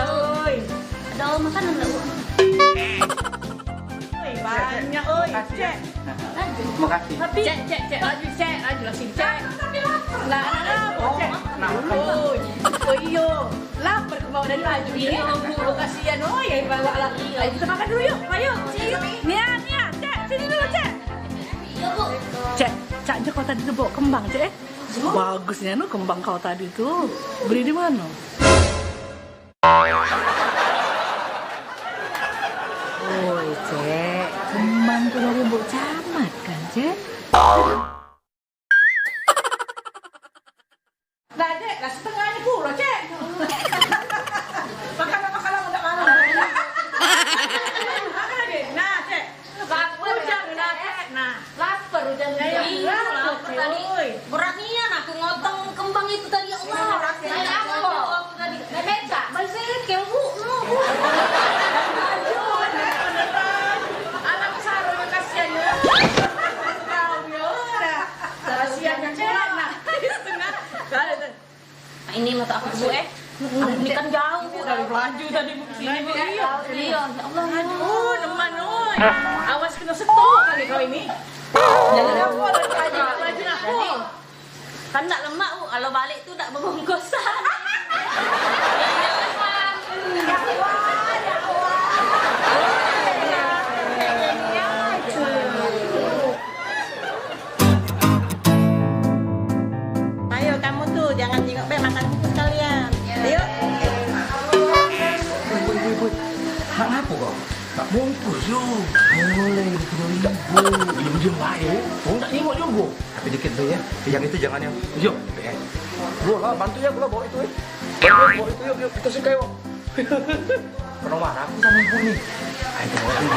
ơi. Ada makanan enggak, Bu? Banyak oi. Cek. Terima kasih. Tapi cek laju lah sini cek. Lah cek. Oh iyo. Lapar ke bawah dari laju. Iya, Bu. Kasihan oi, ya bawa lah. Ayo kita makan dulu yuk. Ayo. Nia, cek. Sini dulu, cek. Iya, Bu. Cek, Cak aja kau tadi tuh bawa kembang, Cek. Bagusnya no kembang kau tadi tuh. Beli di mana? Oh, Cek, kembang tuh dari Bu Camat kan, Cek? Nah, Cek, lah setengahnya pula, Cek. Makan udah malam. Makan lagi. Nah, Cek. Nah, lapar udah Iya, lapar tadi. Beranian aku ngotong kembang itu tadi, ya Allah. Saya apa? Tadi beca. Masih ke Bu. Anak saru yang kasihan ya. Tahu ya. Kasihan Cek. Nah, setengah. Nah, ini mata aku Bu ini kan jauh Bu. Dari laju tadi Bu sini Bu. Iya. Iya, ya Allah. Aduh, teman oi. Awas kena setok kali kau ini. Jangan aku lagi aku. Kan tak lemak Bu, kalau balik tuh tak berbungkusan. Ayo kamu tuh jangan jenguk be makan bungkus kalian. Ayo. Ibu. Nak ngapa kau? Tak bungkus yo. Boleh dikira ibu. Diam baik. Kau tak tengok juga. Tapi dikit be ya. Yang itu jangan yang. Yo. Bro lah bantu ya gua bawa itu bawa itu yuk kita suka yuk. Pernah marah aku sama ibu nih. Ayo bawa ini.